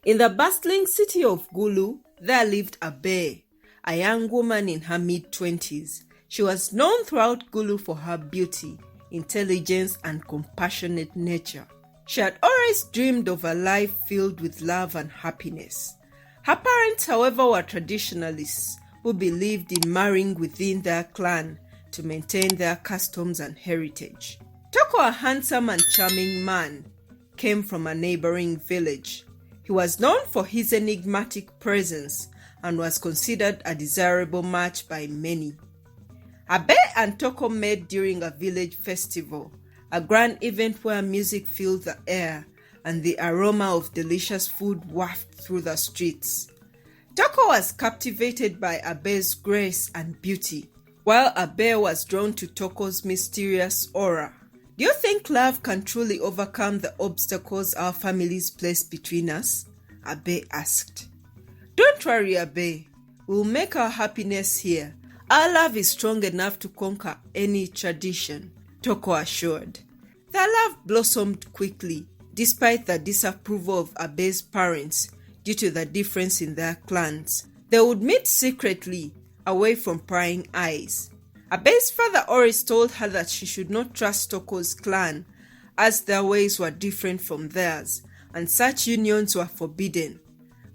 In the bustling city of Gulu, there lived Abe, a young woman in her mid-20s. She was known throughout Gulu for her beauty, intelligence, and compassionate nature. She had always dreamed of a life filled with love and happiness. Her parents, however, were traditionalists who believed in marrying within their clan to maintain their customs and heritage. Toko, a handsome and charming man, came from a neighboring village. He was known for his enigmatic presence and was considered a desirable match by many. Abe and Toko met during a village festival, a grand event where music filled the air and the aroma of delicious food wafted through the streets. Toko was captivated by Abe's grace and beauty, while Abe was drawn to Toko's mysterious aura. Do you think love can truly overcome the obstacles our families place between us? Abe asked. Don't worry, Abe. We'll make our happiness here. Our love is strong enough to conquer any tradition, Toko assured. Their love blossomed quickly, despite the disapproval of Abe's parents due to the difference in their clans. They would meet secretly, away from prying eyes. Abe's father always told her that she should not trust Toko's clan, as their ways were different from theirs, and such unions were forbidden.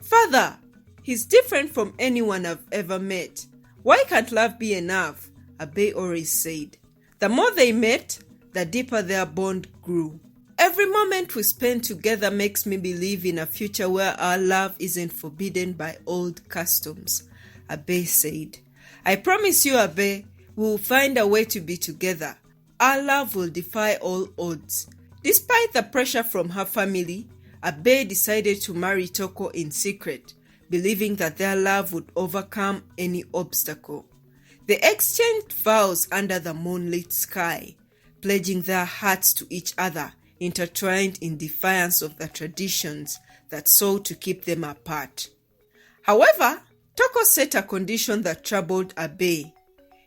Father, he's different from anyone I've ever met. Why can't love be enough? Abe always said. The more they met, the deeper their bond grew. Every moment we spend together makes me believe in a future where our love isn't forbidden by old customs, Abe said. I promise you, Abe, we will find a way to be together. Our love will defy all odds. Despite the pressure from her family, Abe decided to marry Toko in secret, believing that their love would overcome any obstacle. They exchanged vows under the moonlit sky, pledging their hearts to each other, intertwined in defiance of the traditions that sought to keep them apart. However, Toko set a condition that troubled Abe.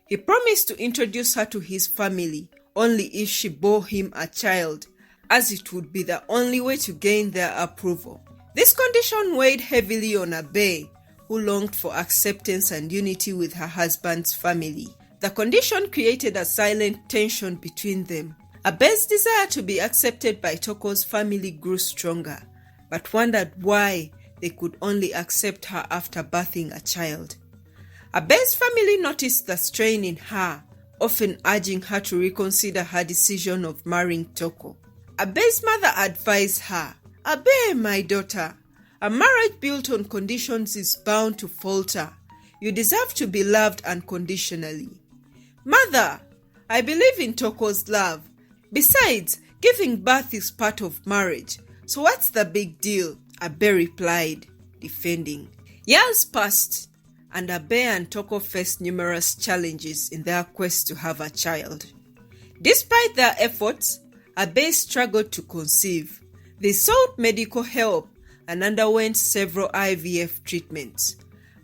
He promised to introduce her to his family only if she bore him a child, as it would be the only way to gain their approval. This condition weighed heavily on Abe, who longed for acceptance and unity with her husband's family. The condition created a silent tension between them. Abe's desire to be accepted by Toko's family grew stronger, but wondered why they could only accept her after birthing a child. Abe's family noticed the strain in her, often urging her to reconsider her decision of marrying Toko. Abe's mother advised her, Abe, my daughter, a marriage built on conditions is bound to falter. You deserve to be loved unconditionally. Mother, I believe in Toko's love. Besides, giving birth is part of marriage. So what's the big deal? Abe replied, defending. Years passed, and Abe and Toko faced numerous challenges in their quest to have a child. Despite their efforts, Abe struggled to conceive. They sought medical help and underwent several IVF treatments,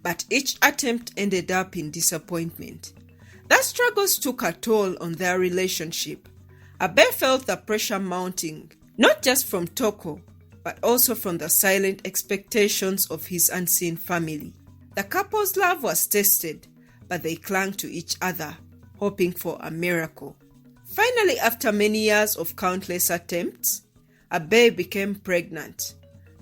but each attempt ended up in disappointment. Their struggles took a toll on their relationship. Abe felt the pressure mounting, not just from Toko, but also from the silent expectations of his unseen family. The couple's love was tested, but they clung to each other, hoping for a miracle. Finally, after many years of countless attempts, Abe became pregnant.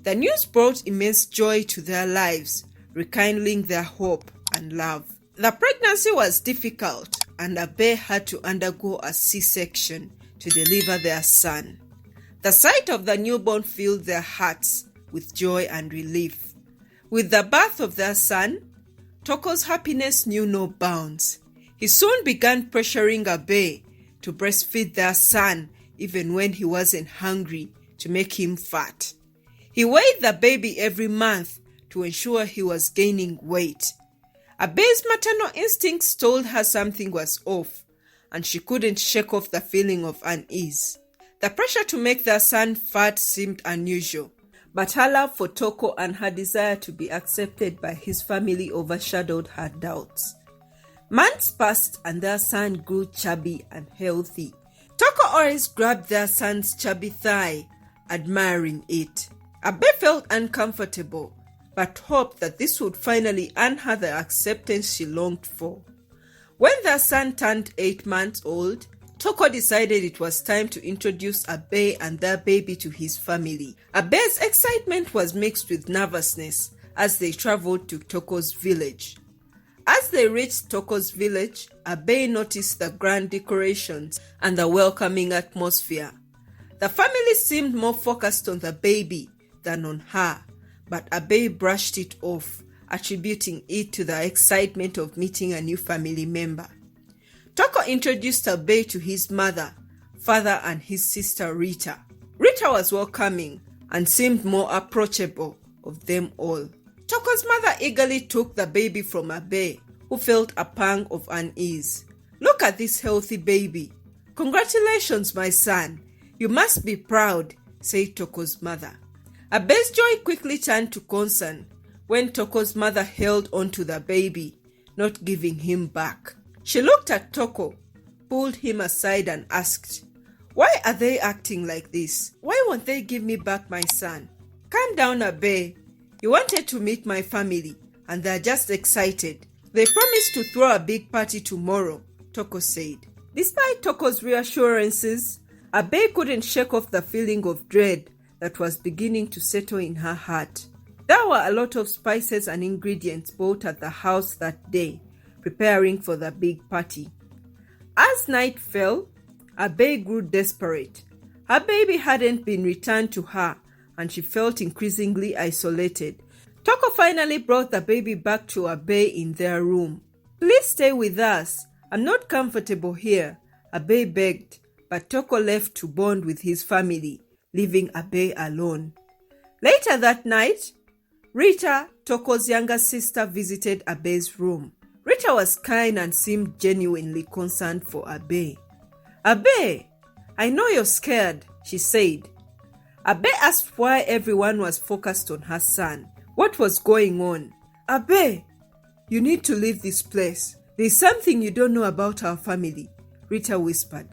The news brought immense joy to their lives, rekindling their hope and love. The pregnancy was difficult, and Abe had to undergo a C-section to deliver their son. The sight of the newborn filled their hearts with joy and relief. With the birth of their son, Toko's happiness knew no bounds. He soon began pressuring Abe to breastfeed their son even when he wasn't hungry, to make him fat. He weighed the baby every month to ensure he was gaining weight. Abe's maternal instincts told her something was off, and she couldn't shake off the feeling of unease. The pressure to make their son fat seemed unusual, but her love for Toko and her desire to be accepted by his family overshadowed her doubts. Months passed and their son grew chubby and healthy. Toko always grabbed their son's chubby thigh, admiring it. Abe felt uncomfortable, but hoped that this would finally earn her the acceptance she longed for. When their son turned 8 months old, Toko decided it was time to introduce Abe and their baby to his family. Abe's excitement was mixed with nervousness as they traveled to Toko's village. As they reached Toko's village, Abe noticed the grand decorations and the welcoming atmosphere. The family seemed more focused on the baby than on her, but Abe brushed it off, attributing it to the excitement of meeting a new family member. Toko introduced Abe to his mother, father, and his sister Rita. Rita was welcoming and seemed more approachable of them all. Toko's mother eagerly took the baby from Abe, who felt a pang of unease. "Look at this healthy baby. Congratulations, my son. You must be proud," said Toko's mother. Abe's joy quickly turned to concern when Toko's mother held onto the baby, not giving him back. She looked at Toko, pulled him aside and asked, "Why are they acting like this? Why won't they give me back my son?" "Calm down, Abe. You wanted to meet my family and they're just excited. They promised to throw a big party tomorrow," Toko said. Despite Toko's reassurances, Abe couldn't shake off the feeling of dread that was beginning to settle in her heart. There were a lot of spices and ingredients bought at the house that day, preparing for the big party. As night fell, Abe grew desperate. Her baby hadn't been returned to her, and she felt increasingly isolated. Toko finally brought the baby back to Abe in their room. "Please stay with us. I'm not comfortable here," Abe begged, but Toko left to bond with his family, leaving Abe alone. Later that night, Rita, Toko's younger sister, visited Abe's room. Rita was kind and seemed genuinely concerned for Abe. "Abe, I know you're scared," she said. Abe asked why everyone was focused on her son. What was going on? "Abe, you need to leave this place. There's something you don't know about our family," Rita whispered.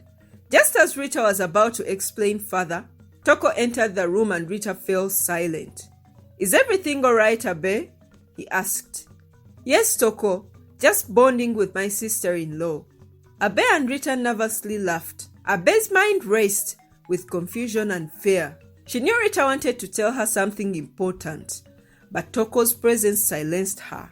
Just as Rita was about to explain further, Toko entered the room and Rita fell silent. "Is everything all right, Abe?" he asked. "Yes, Toko. Just bonding with my sister-in-law." Abe and Rita nervously laughed. Abe's mind raced with confusion and fear. She knew Rita wanted to tell her something important, but Toko's presence silenced her.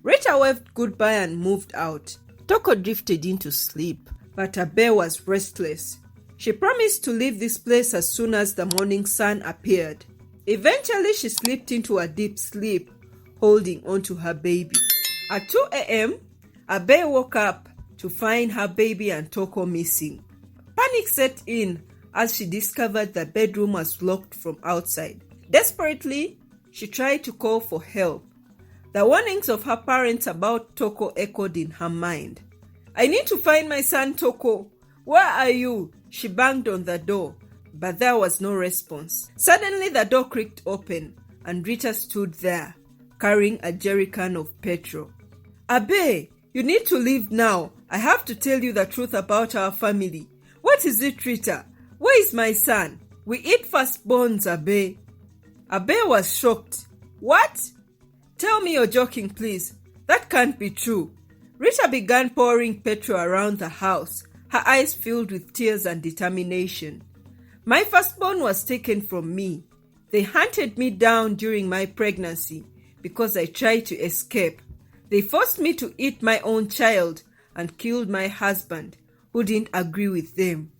Rita waved goodbye and moved out. Toko drifted into sleep, but Abe was restless. She promised to leave this place as soon as the morning sun appeared. Eventually, she slipped into a deep sleep, holding onto her baby. At 2 a.m., Abe woke up to find her baby and Toko missing. Panic set in as she discovered the bedroom was locked from outside. Desperately, she tried to call for help. The warnings of her parents about Toko echoed in her mind. "I need to find my son Toko. Where are you?" She banged on the door, but there was no response. Suddenly, the door creaked open, and Rita stood there, carrying a jerrycan of petrol. "Abe, you need to leave now. I have to tell you the truth about our family." "What is it, Rita? Where is my son?" "We eat firstborns, Abe." Abe was shocked. "What? Tell me you're joking, please. That can't be true." Rita began pouring petrol around the house, her eyes filled with tears and determination. "My firstborn was taken from me. They hunted me down during my pregnancy because I tried to escape. They forced me to eat my own child and killed my husband, who didn't agree with them.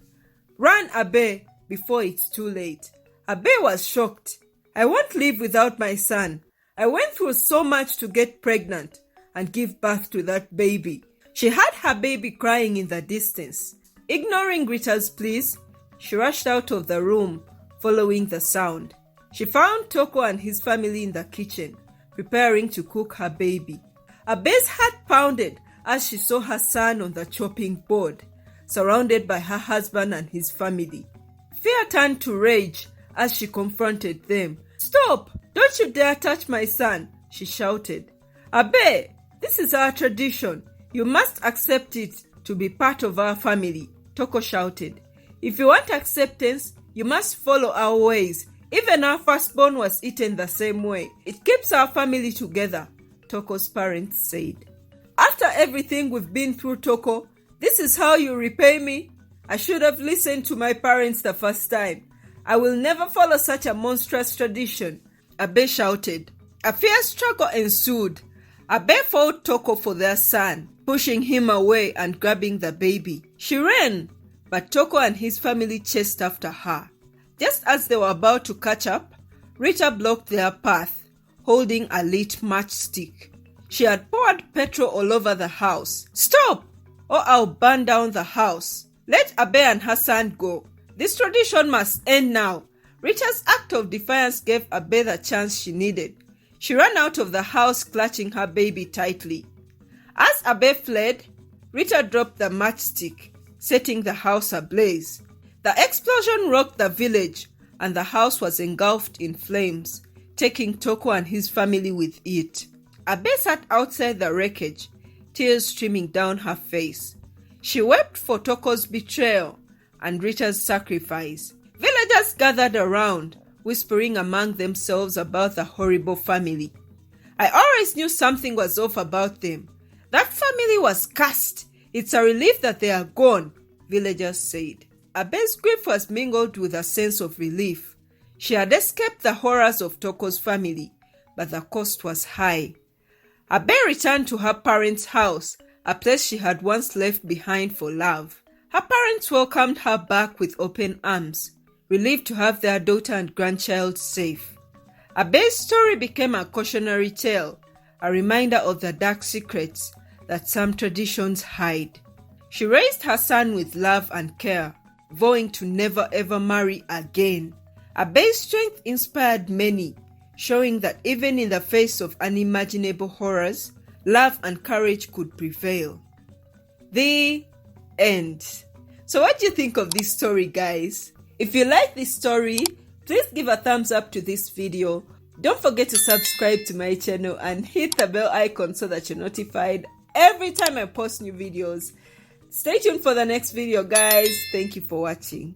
Run, Abe, before it's too late." Abe was shocked. "I won't live without my son. I went through so much to get pregnant and give birth to that baby." She heard her baby crying in the distance. Ignoring Rita's pleas, she rushed out of the room, following the sound. She found Toko and his family in the kitchen, preparing to cook her baby. Abe's heart pounded as she saw her son on the chopping board, surrounded by her husband and his family. Fear turned to rage as she confronted them. "Stop! Don't you dare touch my son!" she shouted. "Abe, this is our tradition. You must accept it to be part of our family," Toko shouted. "If you want acceptance, you must follow our ways. Even our firstborn was eaten the same way. It keeps our family together, Toko's parents said. After everything we've been through, Toko, this is how you repay me? I should have listened to my parents the first time. I will never follow such a monstrous tradition, Abe shouted. A fierce struggle ensued. Abe fought Toko for their son, pushing him away and grabbing the baby. She ran, but Toko and his family chased after her. Just as they were about to catch up, Rita blocked their path, holding a lit matchstick. She had poured petrol all over the house. Stop, or I'll burn down the house. Let Abe and her son go. This tradition must end now. Rita's act of defiance gave Abe the chance she needed. She ran out of the house clutching her baby tightly. As Abe fled, Rita dropped the matchstick, setting the house ablaze. The explosion rocked the village, and the house was engulfed in flames, taking Toko and his family with it. Abe sat outside the wreckage, tears streaming down her face. She wept for Toko's betrayal and Rita's sacrifice. Villagers gathered around, whispering among themselves about the horrible family. I always knew something was off about them. That family was cursed. It's a relief that they are gone, villagers said. Abe's grief was mingled with a sense of relief. She had escaped the horrors of Toko's family, but the cost was high. Abe returned to her parents' house, a place she had once left behind for love. Her parents welcomed her back with open arms, relieved to have their daughter and grandchild safe. Abe's story became a cautionary tale, a reminder of the dark secrets that some traditions hide. She raised her son with love and care, vowing to never ever marry again. Abe's strength inspired many, showing that even in the face of unimaginable horrors, love and courage could prevail. The end. So what do you think of this story, guys? If you like this story, please give a thumbs up to this video. Don't forget to subscribe to my channel and hit the bell icon so that you're notified every time I post new videos. Stay tuned for the next video, guys. Thank you for watching.